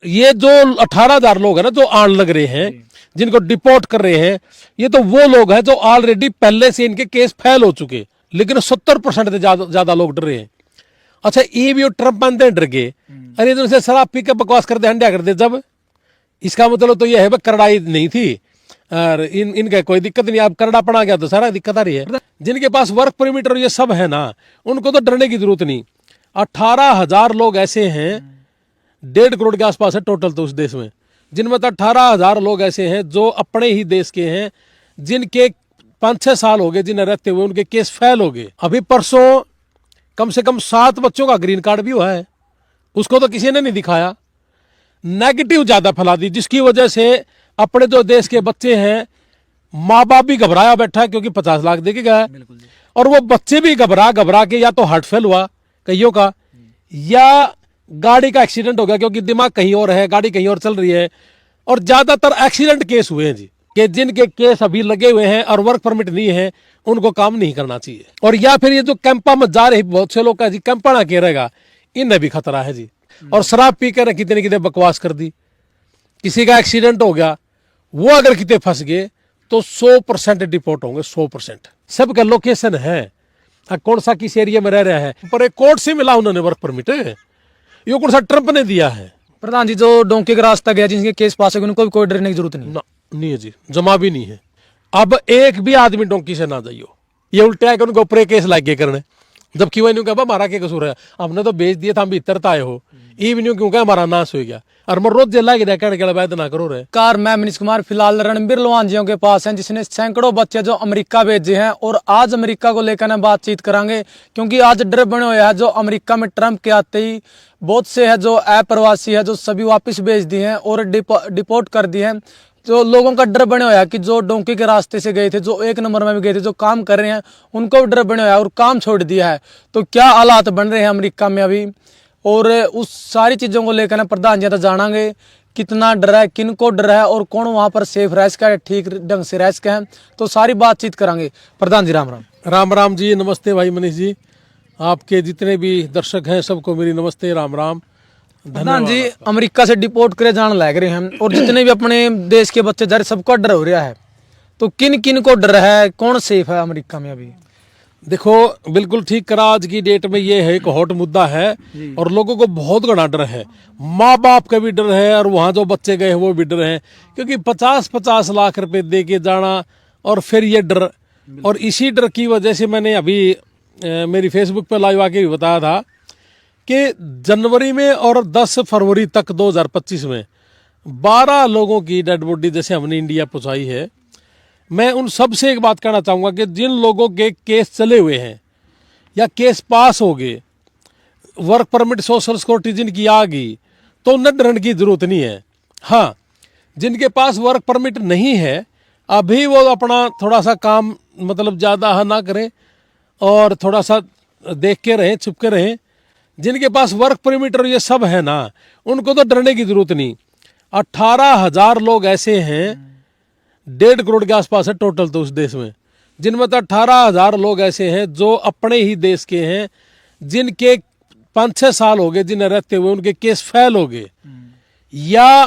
ये जो 18,000 लोग हैं ना जो आण लग रहे हैं, जिनको डिपोर्ट कर रहे हैं, ये तो वो लोग हैं जो ऑलरेडी पहले से इनके केस फैल हो चुके, लेकिन 70% से ज्यादा लोग डर रहे हैं। अच्छा, ये भी ट्रंप बनते डर गए, अरे तो उनसे शराब पी के बकवास कर दे, हंडिया कर दे, जब इसका मतलब तो ये है करड़ाई नहीं थी और इनका कोई दिक्कत नहीं। अब करड़ा पड़ा गया तो सारा दिक्कत आ रही है। जिनके पास वर्क परमिट और ये सब है ना, उनको तो डरने की जरूरत नहीं। 18,000 लोग ऐसे हैं, 1.5 करोड़ के आसपास है टोटल तो उस देश में, जिनमें तो 18,000 लोग ऐसे हैं जो अपने ही देश के हैं, जिनके 5-6 साल हो गए जिन्हें रहते हुए उनके केस फेल हो गए। अभी परसों कम से कम 7 बच्चों का ग्रीन कार्ड भी हुआ है, उसको तो किसी ने नहीं दिखाया। नेगेटिव ज्यादा फैला दी, जिसकी वजह से अपने जो देश के बच्चे हैं, माँ बाप भी घबराया बैठा है क्योंकि 50 लाख दे के गया, और वो बच्चे भी घबरा के या तो हार्ट फेल हुआ कईयों का, या गाड़ी का एक्सीडेंट हो गया क्योंकि दिमाग कहीं और है, गाड़ी कहीं और चल रही है। और ज्यादातर एक्सीडेंट केस हुए हैं जी, कि जिनके केस अभी लगे हुए हैं और वर्क परमिट नहीं है, उनको काम नहीं करना चाहिए। और या फिर ये जो कैंपा में जा रहे बहुत से लोग का जी, कैंपा ना के रहेगा, इन्हें भी खतरा है जी। और शराब पी कर कितने कितने बकवास कर दी, किसी का एक्सीडेंट हो गया, वो अगर कितने फंस गए तो 100% डिपोर्ट होंगे, 100%। सबका लोकेशन है, कौन सा किस एरिया में रह रहा है, पर एक कोर्ट से मिला उन्होंने वर्क परमिट, ये कौन सा ट्रंप ने दिया है। प्रधान जी, जो डोंकी का रास्ता गया जिनके केस पास हो गए, उनको भी कोई डरने की जरूरत नहीं ना, नहीं है जी, जमा भी नहीं है। अब एक भी आदमी डोंकी से ना जाइयो, ये उल्टे आके उनको ऊपर केस लाग गए करने, जबकि वही नहीं कहा हमारा क्या कसूर है, हमने तो बेच दिया था, हम भीतर आए हो, ये भी नहीं क्यों कहा हमारा नाश हो गया, और मैं रोज जेल लागे कहने के बाद ना करो रहे। कार मैं मनीष कुमार फिलहाल रणबीर लोहांजियों के पास हैं, जिसने सैकड़ों बच्चे जो अमेरिका भेजे हैं, और आज अमेरिका को लेकर ना बातचीत करांगे, क्योंकि आज डर बने हुए हैं जो अमेरिका में ट्रंप के आते ही बहुत से है जो अप्रवासी है जो सभी वापस भेज दिए हैं और डिपोर्ट कर दिए हैं। जो लोगों का डर बने हुआ है कि जो डोंकी के रास्ते से गए थे, जो 1 नंबर में भी गए थे, जो काम कर रहे हैं, उनको भी डर बने हुआ है और काम छोड़ दिया है। तो क्या हालात बन रहे हैं अमेरिका में अभी, और उस सारी चीजों को लेकर ना प्रधान जी जानांगे, कितना डर है, किन को डर है, और कौन वहां पर सेफ रह सका है, ठीक ढंग से रह सका है, तो सारी बातचीत करांगे। प्रधान जी राम राम। राम राम जी, नमस्ते भाई मनीष जी, आपके जितने भी दर्शक हैं सबको मेरी नमस्ते, राम राम। प्रधान जी, अमेरिका से डिपोर्ट करे जाने लग रहे हैं, और जितने भी अपने देश के बच्चे जा रहे, सबका डर हो रहा है, तो किन किन को डर है, कौन सेफ है अमेरिका में अभी? देखो, बिल्कुल ठीक करा, आज की डेट में ये है एक हॉट मुद्दा है और लोगों को बहुत बड़ा डर है, माँ बाप का भी डर है और वहाँ जो बच्चे गए वो भी डर है, क्योंकि 50-50 लाख रुपए दे के जाना और फिर ये डर। और इसी डर की वजह से मैंने अभी मेरी फेसबुक पर लाइव आके भी बताया था कि जनवरी में और 10 फरवरी तक 2025 में 12 लोगों की डेड बॉडी जैसे हमने इंडिया पहुंचाई है। मैं उन सब से एक बात कहना चाहूँगा कि जिन लोगों के केस चले हुए हैं या केस पास हो गए, वर्क परमिट सोशल सिक्योरिटी जिनकी आ गई, तो उन्हें डरने की जरूरत नहीं है। हाँ, जिनके पास वर्क परमिट नहीं है, अभी वो अपना थोड़ा सा काम मतलब ज़्यादा ना करें और थोड़ा सा देख के रहें, छुप के रहें। जिनके पास वर्क परमिट और ये सब है ना, उनको तो डरने की जरूरत नहीं। 18,000 लोग ऐसे हैं, 1.5 करोड़ के आसपास है टोटल तो उस देश में, जिनमें तो 18,000 लोग ऐसे हैं जो अपने ही देश के हैं, जिनके 5-6 साल हो गए जिन्हें रहते हुए उनके केस फेल हो गए, या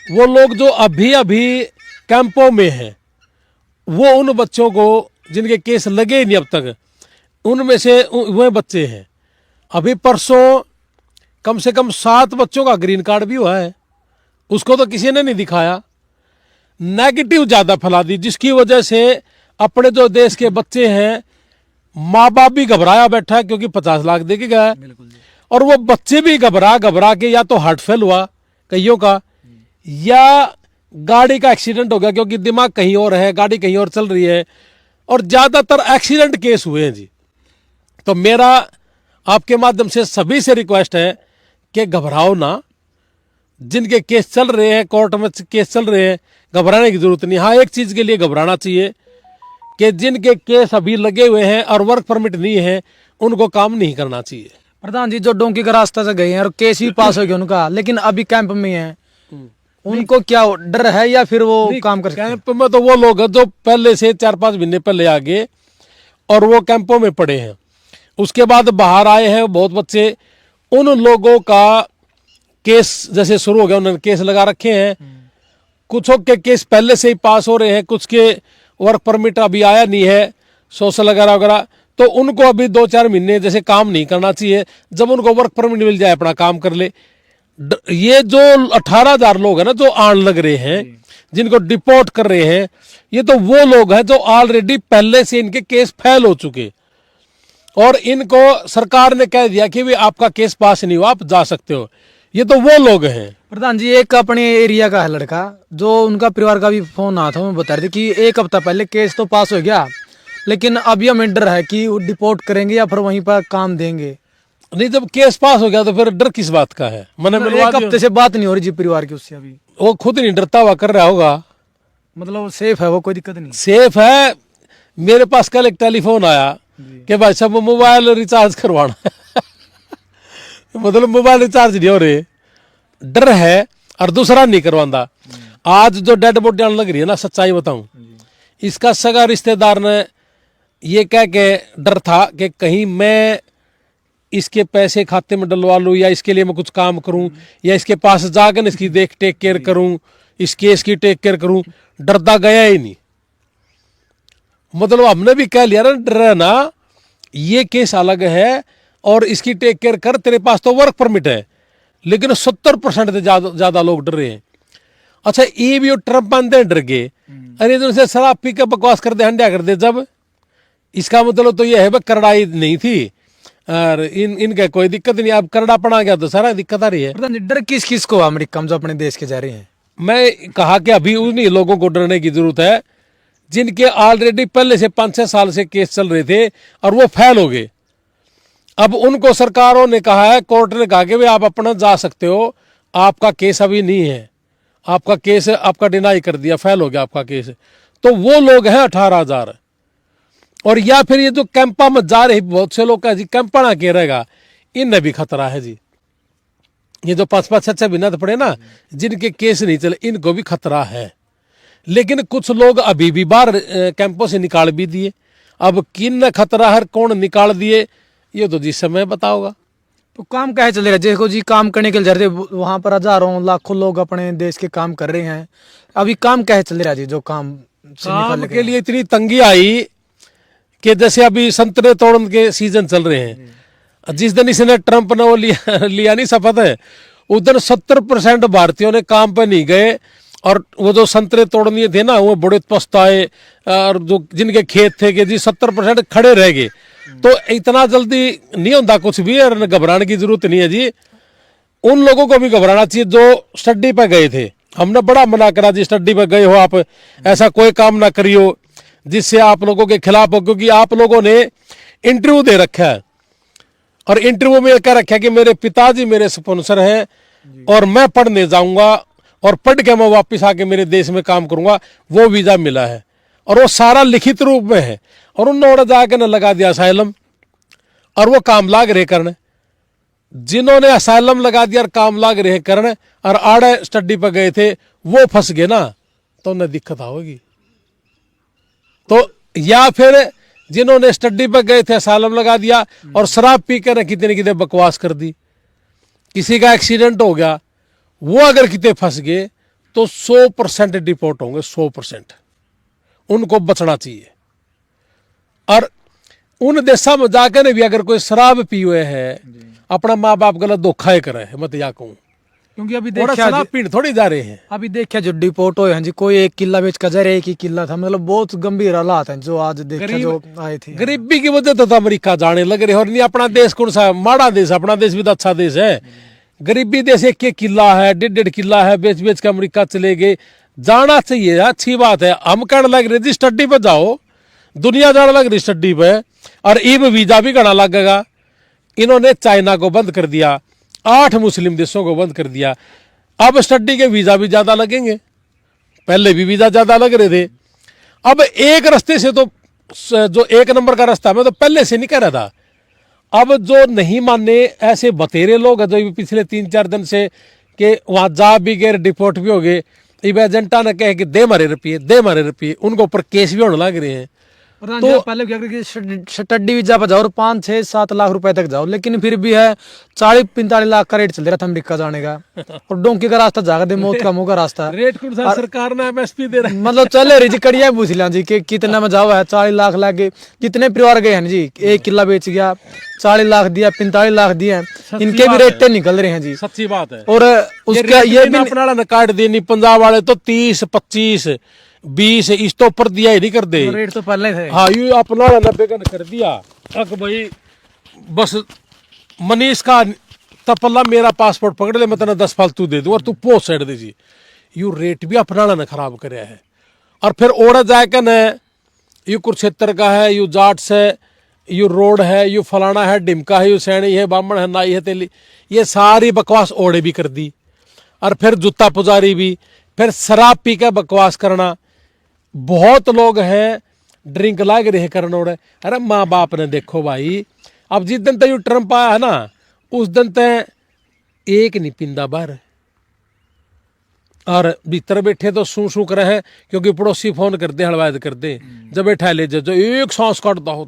वो लोग जो अभी अभी कैंपों में हैं, वो उन बच्चों को जिनके केस लगे ही नहीं अब तक, उनमें से वह बच्चे हैं। अभी परसों कम से कम 7 बच्चों का ग्रीन कार्ड भी हुआ है, उसको तो किसी ने नहीं दिखाया। नेगेटिव ज्यादा फैला दी, जिसकी वजह से अपने जो देश के बच्चे हैं, माँ बाप भी घबराया बैठा है क्योंकि 50 लाख दे के गया, और वो बच्चे भी घबरा के या तो हार्ट फेल हुआ कईयों का, या गाड़ी का एक्सीडेंट हो गया क्योंकि दिमाग कहीं और है, गाड़ी कहीं और चल रही है, और ज्यादातर एक्सीडेंट केस हुए हैं जी। तो मेरा आपके माध्यम से सभी से रिक्वेस्ट है कि घबराओ ना, जिनके केस चल रहे हैं, कोर्ट में केस चल रहे हैं, घबराने की जरूरत नहीं। हाँ, एक चीज के लिए घबराना चाहिए कि जिनके केस अभी लगे हुए हैं और वर्क परमिट नहीं है, उनको काम नहीं करना चाहिए। प्रधान जी, जो डोंकी का रास्ता से गए हैं और केस भी पास हो गया उनका, लेकिन अभी कैंप में हैं, उनको क्या डर है या फिर वो काम कर सकते हैं? कैंप में तो वो लोग हैं जो पहले से 4-5 महीने पहले आ गए और वो कैंपों में पड़े हैं, उसके बाद बाहर आए हैं बहुत बच्चे। उन लोगों का केस जैसे शुरू हो गया, उन्होंने केस लगा रखे हैं। कुछों के केस पहले से ही पास हो रहे हैं, कुछ के वर्क परमिट अभी आया नहीं है, सोशल वगैरह वगैरह, तो उनको अभी 2-4 महीने जैसे काम नहीं करना चाहिए। जब उनको वर्क परमिट मिल जाए अपना काम कर ले। ये जो 18,000 लोग हैं ना जो आण लग रहे हैं, जिनको डिपोर्ट कर रहे हैं, ये तो वो लोग हैं जो ऑलरेडी पहले से इनके केस फेल हो चुके, और इनको सरकार ने कह दिया कि भी आपका केस पास नहीं हुआ, आप जा सकते हो। ये तो वो लोग हैं। प्रधान जी, एक अपने एरिया का है लड़का, जो उनका परिवार का भी फोन आया था, मैं बता रही थी कि 1 हफ्ता पहले केस तो पास हो गया, लेकिन अभी हमें डर है कि वो डिपोर्ट करेंगे या फिर वहीं पर काम देंगे। नहीं, जब केस पास हो गया तो फिर डर किस बात का है? मैंने 1 हफ्ते से बात नहीं हो रही जी परिवार की उससे अभी। वो खुद नहीं डरता हुआ कर रहा होगा, मतलब सेफ है वो, कोई दिक्कत नहीं? सेफ है। मेरे पास कल एक टेलीफोन आया कि भाई साहब मोबाइल रिचार्ज करवाना है। मतलब मोबाइल रिचार्ज नहीं हो रहे, डर है, और दूसरा नहीं करवाता। आज जो डेड बॉडी आने लग रही है ना, सच्चाई बताऊं, इसका सगा रिश्तेदार ने ये कह के डर था कि कहीं मैं इसके पैसे खाते में डलवा लूं, या इसके लिए मैं कुछ काम करूं, या इसके पास जाकर इसकी टेक केयर करूं, इस केस की टेक केयर करूं। डरता गया ही नहीं। मतलब हमने भी कह लिया ना, डर ना, ये केस अलग है और इसकी टेक केयर कर, तेरे पास तो वर्क परमिट है। लेकिन 70% से ज्यादा लोग डर रहे हैं। अच्छा, ये भी ट्रम्प आंदे डर गए, अरे तो से शराब पी के बकवास कर दे, हंडिया कर दे। जब इसका मतलब तो ये है भाई करड़ाई नहीं थी, और इनका कोई दिक्कत नहीं। अब करड़ापन आ गया तो सारा दिक्कत आ रही है। डर किस किस को अमेरिका में जो अपने देश के जा रहे हैं? मैं कहा कि अभी उन्हीं लोगों को डरने की जरूरत है जिनके ऑलरेडी पहले से 5-6 साल से केस चल रहे थे और वो फेल हो गए। अब उनको सरकारों ने कहा है, कोर्ट ने कहा कि भाई आप अपना जा सकते हो, आपका केस अभी नहीं है, आपका केस आपका डिनाई कर दिया, फेल हो गया आपका केस। तो वो लोग हैं 18,000। और या फिर ये जो कैंपा में जा रहे बहुत से लोग का जी, कैंपा ना के रहेगा, इनमें भी खतरा है जी। ये जो 5-5 6-6 महीना तो पड़े ना, जिनके केस नहीं चले, इनको भी खतरा है। लेकिन कुछ लोग अभी भी बाहर कैंपों से निकाल भी दिए। अब किन खतरा है, कौन निकाल दिए, ये तो जिस समय बताओगा। तो काम कैसे चल रहा है? देखो जी, काम करने के लिए जा रहे थे, वहां पर हजारों लाखों लोग अपने देश के काम कर रहे हैं। अभी काम कैसे चल रहा है जी? जो काम के लिए इतनी तंगी आई कि जैसे अभी संतरे तोड़ने के सीजन चल रहे हैं। जिस दिन इसने ट्रंप ने वो लिया नहीं शपथ है, उस दिन 70% भारतीयों ने काम पे नहीं गए, और वो जो संतरे तोड़ने थे ना, वो बड़े पछताए, और जो जिनके खेत थे कि जी 70% खड़े रह गए। तो इतना जल्दी नहीं होता कुछ भी, और घबराने की जरूरत नहीं है जी। उन लोगों को भी घबराना चाहिए जो स्टडी पे गए थे। हमने बड़ा मना करा जी, स्टडी पे गए हो आप, ऐसा कोई काम ना करियो जिससे आप लोगों के खिलाफ हो, क्योंकि आप लोगों ने इंटरव्यू दे रखा है, और इंटरव्यू में कह रखा है कि मेरे पिताजी मेरे स्पॉन्सर हैं, और मैं पढ़ने जाऊंगा, और पढ़ के मैं वापस आके मेरे देश में काम करूंगा। वो वीजा मिला है, और वो सारा लिखित रूप में है, और उन्होंने जाके न लगा दिया असाइलम, और वो काम लाग रहे करने। जिन्होंने असाइलम लगा दिया और काम लाग रहे करने, और आड़े स्टडी पर गए थे, वो फंस गए ना, तो उन्हें दिक्कत होगी। तो या फिर जिन्होंने स्टडी पर गए थे, असाइलम लगा दिया, और शराब पी कर कितने कितने बकवास कर दी, किसी का एक्सीडेंट हो गया, वो अगर कितने फंस गए तो 100% डिपोर्ट होंगे। 100% उनको बचना चाहिए। और उन देशों में जाकर भी अगर कोई शराब पी हुए है, अपना माँ बाप गलत धोखा ही करे है, मत या कहूं, क्योंकि अभी शराब पीने थोड़ी जा रहे हैं। अभी देखा जो डिपोर्ट हुए हैं जी, कोई 1 किला बेच का जा रहे, 1 ही किला था। मतलब बहुत गंभीर हालात हैं जो आज देखा जो आए थे। गरीबी की वजह तो अमेरिका जाने लग रहे। और नहीं, अपना देश कौन सा माड़ा देश, अपना देश भी तो अच्छा देश है। गरीबी देश 1 किला है, 1.5 किला है, बेच बेच के अमेरिका चले गए। जाना चाहिए, अच्छी बात है। हम कहने लग रहे जी स्टडी पे जाओ, दुनिया जाने लग रही स्टडी पे, और ईब वीजा भी घना लगेगा। इन्होंने चाइना को बंद कर दिया, 8 मुस्लिम देशों को बंद कर दिया। अब स्टडी के वीजा भी ज्यादा लगेंगे, पहले भी वीजा ज्यादा लग रहे थे। अब एक रास्ते से तो, जो 1 नंबर का रास्ता मैं तो पहले से नहीं कह रहा था। अब जो नहीं माने ऐसे बतेरे लोग हैं, जो पिछले 3-4 दिन से कि वहां जा भी गए, डिपोर्ट भी हो गए, इब एजेंटा ने कहे कि दे मारे रुपये, दे मारे रुपये, उनको ऊपर केस भी होने लग रहे हैं। तो पहले क्या करके स्टडी वीजा पर जाओ और 5-6-7 लाख रुपए तक जाओ, लेकिन फिर भी है 40-45 लाख का रेट चल रहा था अमेरिका जाने का। और डोंकी का रास्ता जाकर दे, मौत का मुंह का रास्ता रेट कौन सा सरकार ने एमएसपी दे रहा है। मतलब चले रही जी कड़िया पूछ लिया जी कि कितना में जाओ है, 40 लाख लगे। जितने परिवार गए हैं जी, 1 किला बेच गया, 40 लाख दिया, 45 लाख दिया, इनके भी रेट निकल रहे हैं जी। सच्ची बात है। और उसका ये भी अपना न काट देनी, पंजाब वाले तो 30-25-20 इस तो ऊपर दिया ही नहीं कर दे। रेट तो पहले थे। हाँ, ये अपना 90 का कर दिया। अब भाई बस मनीष का तपल्ला मेरा पासपोर्ट पकड़ ले, मैं तेना 10 फालतू दे दूं और तू पोस्ट साइड दे जी। यू रेट भी अपना न खराब करे है। और फिर ओढ़ जाए का न, यू कुरुक्षेत्र का है, यू जाट्स है, यू रोड है, यू फलाना है, डिमका है, यू सैनी है, बामण है, नाई है, तेली, ये सारी बकवास ओढ़े भी कर दी। और फिर जूता पुजारी भी, फिर शराब पी के बकवास करना। बहुत लोग हैं ड्रिंक लाग रहे करना ओढ़े। अरे माँ बाप ने देखो भाई, अब जिस दिन तक यू ट्रम्प आया है ना, उस दिन तक एक नहीं पिंदा बाहर, और भीतर बैठे तो सू करे हैं, क्योंकि पड़ोसी फोन कर दे, हड़वायद कर दे, जब बैठा ले जो एक सांस काटता हो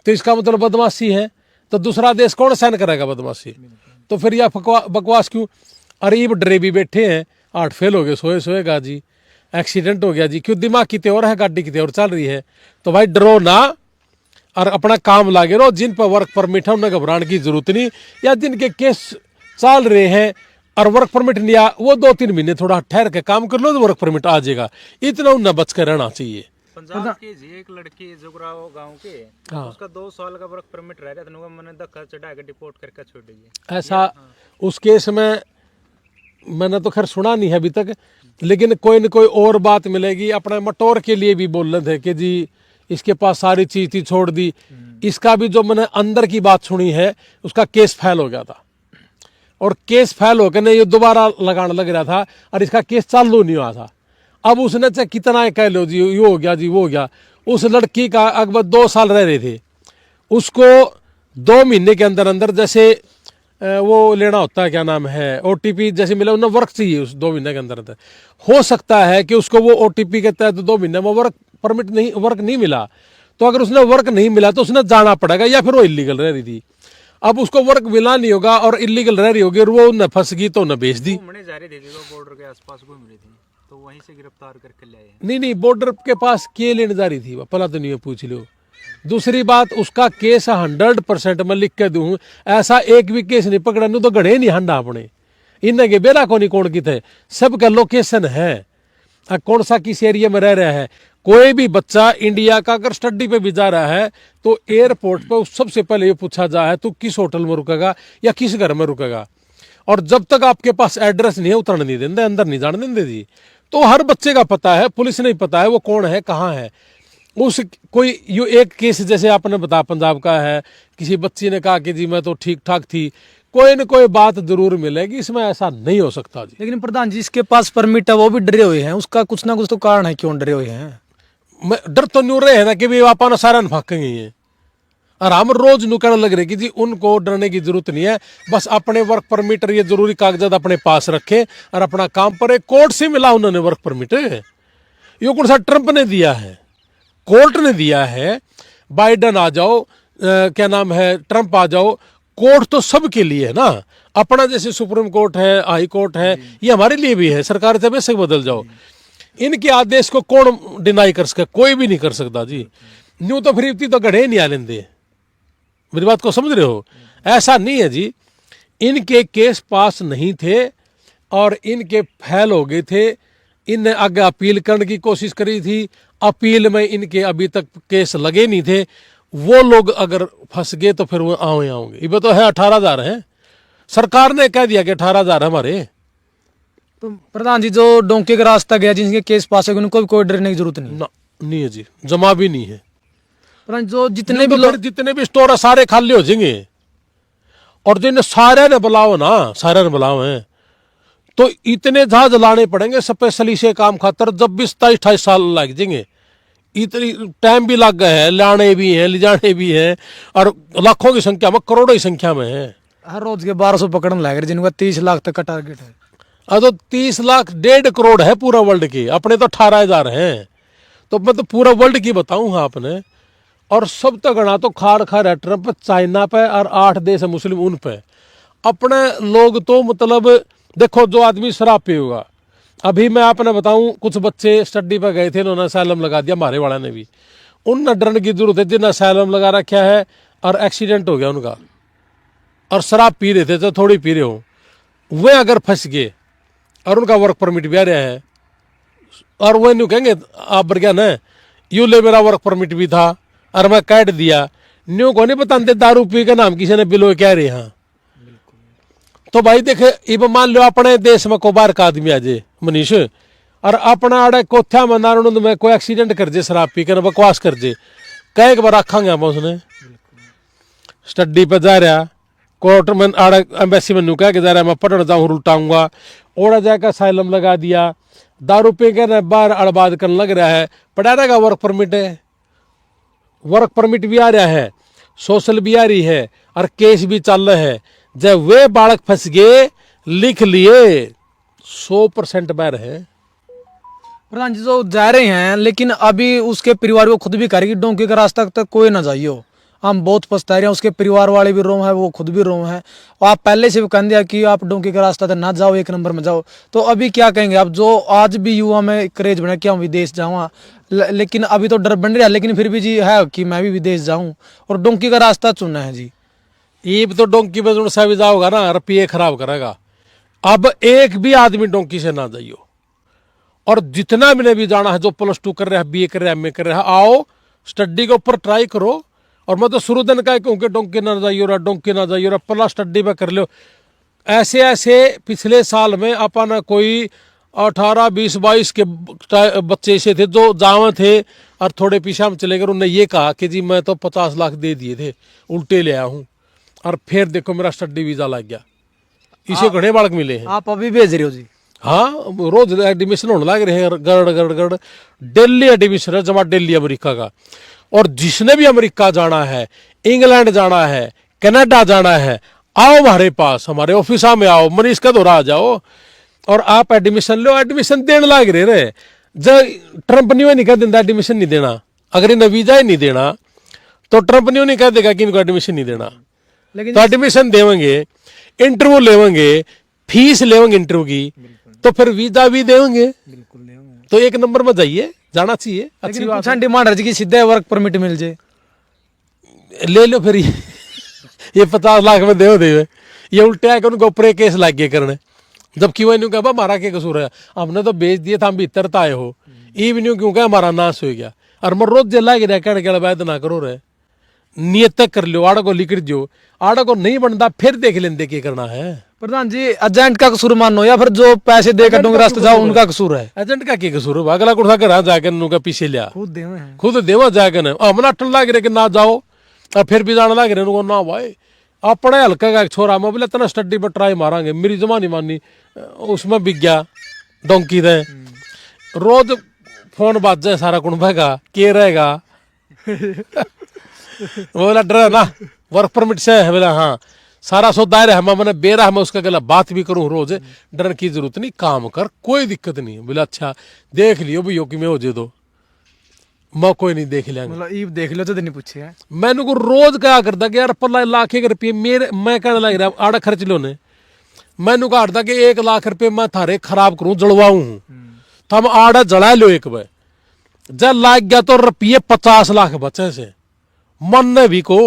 तो इसका मतलब बदमाशी है। तो दूसरा देश कौन सहन करेगा बदमाशी? तो फिर यह बकवास क्यों? अरे ये डरे भी बैठे हैं, 8 फेल हो गए, सोएगा जी, एक्सीडेंट हो गया जी, क्यों? दिमाग की त्योर है, गाड़ी की त्योर चल रही है। तो भाई डरो ना और अपना काम लागे रहो। जिन पर वर्क परमिट है उन्हें घबराने की जरूरत नहीं, या जिनके केस चल रहे हैं और वर्क परमिट नहीं आ, वो 2-3 महीने थोड़ा ठहर के काम कर लो तो वर्क परमिट आ जाएगा। इतना उन्हें बच कर रहना चाहिए। पंजाब के जी एक लड़की जुगराव गांव के, उसका 2 साल का वर्क परमिट रह रहा था, मैंने धक्का चढ़ा के डिपोर्ट करके छोड़ दिया। ऐसा उस केस में मैंने तो खैर सुना नहीं है अभी तक, लेकिन कोई न कोई और बात मिलेगी। अपने मटोर के लिए भी बोल रहे थे कि जी इसके पास सारी चीज थी, छोड़ दी। इसका भी जो मैंने अंदर की बात सुनी है, उसका केस फाइल हो गया था, और केस फाइल होकर नहीं ये दोबारा लगाने लग रहा था, और इसका केस चालू नहीं हुआ था। अब उसने चाहे कितना कह लो जी, ये हो गया जी, वो हो गया। उस लड़की का अकबर 2 साल रह रहे थे, उसको 2 महीने के अंदर अंदर जैसे वो लेना होता है, क्या नाम है, OTP जैसे मिला, उन्हें वर्क चाहिए उस 2 महीने के अंदर अंदर। हो सकता है कि उसको वो OTP के तहत 2 महीने में वर्क परमिट नहीं, वर्क नहीं मिला। तो अगर उसने वर्क नहीं मिला तो उसने जाना पड़ेगा, या फिर वो इलीगल रह रही थी। अब उसको वर्क मिला नहीं होगा और इलीगल रह रही होगी, और वो न फंस गई तो न भेज दी। घूमने जा रही थी, बॉर्डर के आसपास घूम रही थी, तो वहीं से गिरफ्तार करके ले आए। नहीं, बॉर्डर के पास के लेने जा रही थी, पहला तो नहीं पूछ लो। दूसरी बात, उसका केस 100% मैं लिख के दूं, ऐसा एक भी केस नहीं पकड़ा, नहीं तो गढ़े नहीं हंडा अपने इन्हें के बेरा को नहीं कौन की थे, सबका लोकेशन है, कौन सा किस एरिया में रह रहा है। कोई भी बच्चा इंडिया का अगर स्टडी पे भी जा रहा है तो एयरपोर्ट पर सबसे पहले ये पूछा जा है, तू किस होटल में रुकेगा या किस घर में रुकेगा। और जब तक आपके पास एड्रेस नहीं है, उतरने नहीं देंगे, अंदर नहीं जाने देंगे जी। तो हर बच्चे का पता है, पुलिस नहीं पता है वो कौन है, कहाँ है। उस कोई यू एक केस जैसे आपने बताया पंजाब का है, किसी बच्ची ने कहा कि जी मैं तो ठीक ठाक थी, कोई न कोई बात जरूर मिलेगी, इसमें ऐसा नहीं हो सकता जी। लेकिन प्रधान जी, इसके पास परमिट है, वो भी डरे हुए हैं, उसका कुछ ना कुछ तो कारण है क्यों डरे हुए हैं। डर तो नहीं रहे है ना कि भी आप सारा फाकेंगे ये, और हम रोज नु कहने लग रहे कि जी उनको डरने की जरूरत नहीं है, बस अपने वर्क परमिट ये जरूरी कागजात अपने पास रखे और अपना काम पर। कोर्ट से मिला उन्होंने वर्क परमिट, ये कौन सा ट्रंप ने दिया है, कोर्ट ने दिया है। बाइडन आ जाओ, क्या नाम है, ट्रंप आ जाओ, कोर्ट तो सबके लिए है ना। अपना जैसे सुप्रीम कोर्ट है, हाई कोर्ट है, ये हमारे लिए भी है। सरकार से वैसे बदल जाओ, इनके आदेश को कौन डिनाई कर सकता? कोई भी नहीं कर सकता जी। न्यू तो फिर तो गढ़े नहीं आ लेंदे, मेरी बात को समझ रहे हो? ऐसा नहीं है जी, इनके केस पास नहीं थे और इनके फेल हो गए थे। इनने आगे अपील करने की कोशिश करी थी, अपील में इनके अभी तक केस लगे नहीं थे। वो लोग अगर फंस गए तो फिर वो आओगे। ये तो है 18,000 है, सरकार ने कह दिया कि 18,000 हमारे। तो प्रधान जी, जो डोंके का रास्ता गया, जिनके केस पास है, उनको भी कोई डरने की जरूरत नहीं ना, नहीं है जी, जमा भी नहीं है। प्रधान, जो जितने भी लोग, जितने भी स्टोर है सारे खाली हो जाएंगे। और जिन्हें सारे ने बुलाओ ना, सारे ने बुलाओ हैं, तो इतने जहाज लाने पड़ेंगे स्पेशली से काम खातर, जब भी 27-28 साल लग जाएंगे। इतनी टाइम भी लग गए हैं, लाने भी हैं, ले जाने भी हैं, और लाखों की संख्या में, करोड़ों की संख्या में है। हर रोज के 1200 पकड़ने लग रहे, जिनका 30 लाख तक का टारगेट है। तो 30 लाख 1.5 करोड़ है पूरा वर्ल्ड के, अपने तो 18,000 हैं। तो मैं तो पूरा वर्ल्ड की बताऊं आपने। और सब तो गणा तो खाड़ खा रहा ट्रंप चाइना पे और 8 देश है मुस्लिम उन पे। अपने लोग तो मतलब देखो जो आदमी शराब पिएगा, अभी मैं आपने बताऊं कुछ बच्चे स्टडी पे गए थे, उन्होंने असैलम लगा दिया, हमारे वाला ने भी। उन डरने की जरूरत है जिन्हें असैलम लगा रखा है और एक्सीडेंट हो गया उनका, और शराब पी रहे थे तो थोड़ी पी रहे हो, वे अगर फंस गए और उनका वर्क परमिट भी आ रहा है, और वो न्यू कहेंगे आप बढ़िया न यू ले मेरा वर्क परमिट भी था और मैं काट दिया, न्यू को नहीं बताते दारू पी के नाम किसी ने बिलो क्या रहे। हाँ तो भाई देखे इब मान लो अपने देश में को बार का आदमी आ जाए मनीष, और अपना आड़े कोथ्या में नारायण में कोई एक्सीडेंट कर जे शराब पी कर बकवास कर जे, कई बार रखांगे हम उसने। स्टडी पे जा रहा कोर्ट में आड़े एम्बेसी में नुका के जा रहा मैं पढ़ने जाऊँ उल्टाऊंगा, ओड़ा जाकर साइलम लगा दिया, दारू पी कर बाहर अड़बाद करने लग रहा है, पढ़ा रहेगा वर्क परमिट है, वर्क परमिट भी आ रहा है, सोशल भी आ रही है और केस भी चल रहा है। जब वे बालक फंस गए लिख लिए 100% बैर है। प्रधान जी जो जा रहे हैं, लेकिन अभी उसके परिवार को खुद भी कह रहे कि डोंकी का रास्ता तक कोई ना जाइयो, हम बहुत पछता रहे हैं, उसके परिवार वाले भी रो है, वो खुद भी रो है, और आप पहले से भी कह दिया कि आप डोंकी का रास्ता तक ना जाओ, 1 नंबर में जाओ। तो अभी क्या कहेंगे आप, जो आज भी युवा में क्रेज बना कि हम विदेश जाऊँ, लेकिन अभी तो डर बन रहा है, लेकिन फिर भी जी है कि मैं भी विदेश जाऊँ और डोंकी का रास्ता चुनना है जी। ये तो डोंकी में जो सा भी जाओगा ना रुपये खराब करेगा। अब एक भी आदमी डोंकी से ना जाइयो, और जितना मैंने भी जाना है जो +2 कर रहा है, BA कर रहा है, MA कर रहा है, आओ स्टडी के ऊपर ट्राई करो। और मैं तो शुरू दिन का कहूँ कि डोंकी ना जाइयो रहा, डोंकी ना जाइयो रहा, पहला स्टडी में कर लो। ऐसे ऐसे पिछले साल में अपन कोई 18, 20, 22 के बच्चे ऐसे थे जो जावे थे और थोड़े पीछे हम चले गए, उन्होंने ये कहा कि जी मैं तो 50 लाख दे दिए थे, उल्टे ले आया हूँ, और फिर देखो मेरा स्टडी वीजा लग गया। इसे घने बालक मिले हैं। आप अभी भेज रहे हो जी? हाँ रोज एडमिशन होने लग रहे हैं, गड़ गड़ गड़ दिल्ली एडमिशन है, जमा दिल्ली अमेरिका का। और जिसने भी अमेरिका जाना है, इंग्लैंड जाना है, कनाडा जाना है, आओ हमारे पास, हमारे ऑफिस में आओ, मनीष का दौरा आ जाओ और आप एडमिशन लो। एडमिशन देने लग रहे जब ट्रंप नहीं कह देता एडमिशन नहीं देना, अगर इन्हें वीजा ही नहीं देना तो ट्रंप नहीं कह देगा कि इनको एडमिशन नहीं देना। लेकिन तो एडमिशन देवेंगे, इंटरव्यू लेवेंगे, फीस लेवेंगे इंटरव्यू की, तो फिर वीजा भी देंगे। तो 1 नंबर में जाइए, जाना चाहिए। अच्छी बात है। डिमांड है कि सीधे वर्क परमिट मिल जाए, ले लो फिर ये 50 लाख में दे ये उल्टे आके उनको ऊपर केस लाग गए करने, जबकि वो कहा हमारा क्या कसूर है, हमने तो बेच दिए था, हम भीतर आए हो, ये भी नहीं क्यों कहा हमारा नाश हो गया। और मैं रोज जेला गिरा कहने वैद ना करो रे, नियत तक कर लो, आड़ा को लिख दो, आड़ा को नहीं बनता फिर देख लेंदे क्या करना है। प्रधान जी एजेंट का कसूर मानो या फिर जो पैसे देकर डोंगर रास्ते जाओ उनका कसूर है? एजेंट का क्या कसूर है? अगला कुर्सा घर जाकर उनका पीछे लिया, खुद देवा जाकर हमने अटन लाग रहे कि ना जाओ, और फिर भी जाने लग रहे उनको ना भाई अपने हल्का का छोरा, मैं बोले इतना स्टडी पर ट्राई मारांगे, मेरी जमा नहीं मानी, उसमें बिक गया डोंकी दे। रोज फोन बाज जाए सारा कुंभा का के रहेगा बोला डर है ना वर्क परमिट से है, बोला हाँ सारा सो दायरा है, मैंने बेरा है, मैं उसका गला बात भी करूँ रोज, डरने की जरूरत नहीं, काम कर कोई दिक्कत नहीं। बोला अच्छा देख लियो भैया कि मैं हो जे दो, मैं कोई नहीं देख लिया, मतलब ईब देख लो तो नहीं पूछे। मैंने को रोज क्या करता कि यार 1,00,000 रुपये मेरे, मैं कहने लग रहा आड़ा खर्च लो ने, मैंने कहा था कि 1 लाख रुपये मैं थारे खराब करूं जलवाऊं, तो हम आड़ा जला लो एक बार, जब लाग गया तो रुपये 50 लाख बचे से मन ने भी को।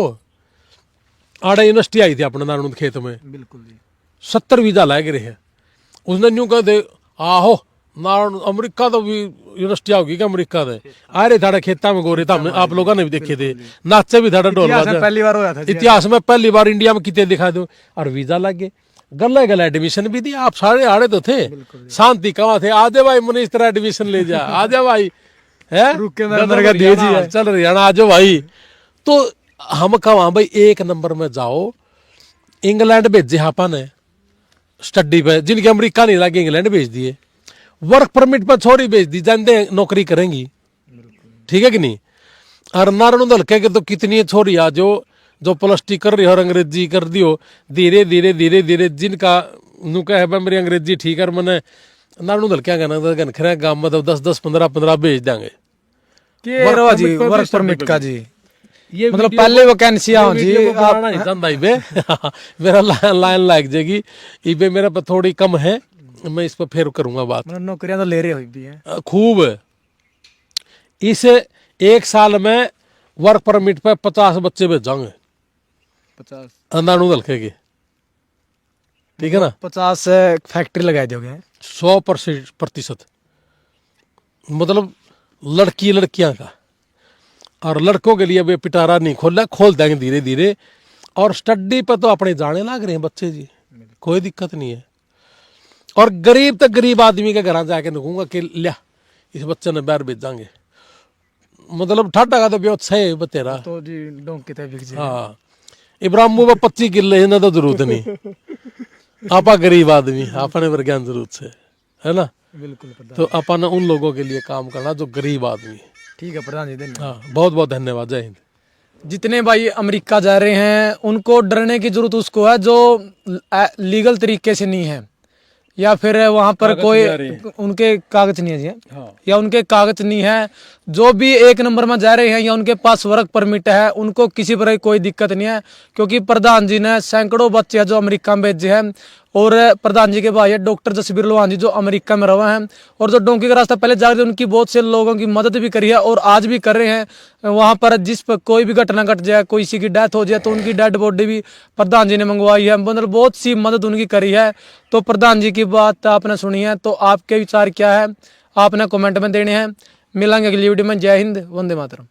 आड़ा यूनिवर्सिटी आई थी अपने नारायण खेत में, बिल्कुल जी 70 वीजा लाग रहे हैं, उसने न्यू कह दे आहो नारायण अमेरिका तो भी यूनिवर्सिटी होगी क्या अमेरिका दे आ रहे थाड़े खेता में गोरे था, आप लोगों ने भी देखे थे, नाचे भी थाड़ा ढोल पहली बार हुआ था इतिहास में, पहली बार इंडिया में कितने दिखा दो, और वीजा लग गए, गला गला एडमिशन भी दिया। आप सारे आड़े तो थे, शांति कहाँ थे, आजे भाई मनीष तेरा एडमिशन ले जा, आजा भाई है चल हरियाणा आ जाओ भाई। तो हम कहा भाई 1 नंबर में जाओ, इंग्लैंड भेजे अपन स्टडी पे, जिनके अमेरिका नहीं लगे इंग्लैंड भेज दिए, वर्क परमिट पर छोरी भेज दी, जानते नौकरी करेंगी, ठीक है कि नहीं। और नारायण हल्के के तो कितनी छोरी आ जो +2 कर रही हो और अंग्रेजी कर दियो, धीरे धीरे धीरे धीरे जिनका नुका है मेरी अंग्रेजी ठीक है, मैंने नारायण हल्के कहना खरा गाँव में तो 10-10, 15-15 भेज देंगे, के वर्क रहो जी परमिट पे भी वर्क परमिट का सर्टिफिकेट। जी ये मतलब वीडियो पहले वैकेंसी आओ जी वीडियो को बनाना नहीं चाहता इबे मेरा लाइन लाग जाएगी इबे मेरा पर थोड़ी कम है, मैं इस पर फिर करूंगा बात। मतलब नौकरियां तो ले रहे हुई भी हैं। खूब इस एक साल में वर्क परमिट पे 50 बच्चे भेजांगे 50 अंदाणु हल्के के, ठीक है ना। 50 फैक्ट्री लगाए दोगे। 100% मतलब लड़की लड़कियां का, और लड़कों के लिए वे पिटारा नहीं खोला, खोल देंगे धीरे धीरे। और स्टडी पर तो अपने जाने लग रहे हैं बच्चे जी, कोई दिक्कत नहीं है। और गरीब तक गरीब आदमी के घर जाके कहूंगा कि लिया इस बच्चे ने बाहर भेजांगे, मतलब ठाटा का तो बहुत सही है तेरा। तो जी डोंकी तय बिक जाए। हाँ इब्राहिमो पर 25 किले इन्हें तो जरूरत नहीं, आपा गरीब आदमी अपने वर्गान जरूरत है ना। बिल्कुल प्रधान। तो अपन उन लोगों के लिए काम करना जो गरीब आदमी। ठीक है प्रधान जी धन्यवाद। हाँ बहुत बहुत धन्यवाद, जय हिंद। जितने भाई अमेरिका जा रहे हैं उनको डरने की जरूरत उसको है जो लीगल तरीके से नहीं है, या फिर वहां पर कोई उनके कागज नहीं है जी, हाँ। या उनके कागज नहीं है, जो भी एक नंबर में जा रहे हैं या उनके पास वर्क परमिट है, उनको किसी तरह की कोई दिक्कत नहीं है। क्योंकि प्रधान जी ने सैकड़ों बच्चे हैं जो अमेरिका में भेजे हैं, और प्रधान जी के भाई है डॉक्टर जसबीर लोहान जी जो अमेरिका में रहे हैं, और जो डोंकी का रास्ता पहले जा रहे थे उनकी बहुत से लोगों की मदद भी करी है और आज भी कर रहे हैं। वहां पर जिस पर कोई भी घटना घट जाए, कोई किसी की डेथ हो जाए तो उनकी डेड बॉडी भी प्रधान जी ने मंगवाई है, मतलब बहुत सी मदद उनकी करी है। तो प्रधान जी की बात आपने सुनी है, तो आपके विचार क्या है आपने कमेंट में देने हैं। मिलेंगे अगली वीडियो में। जय हिंद, वंदे मातरम।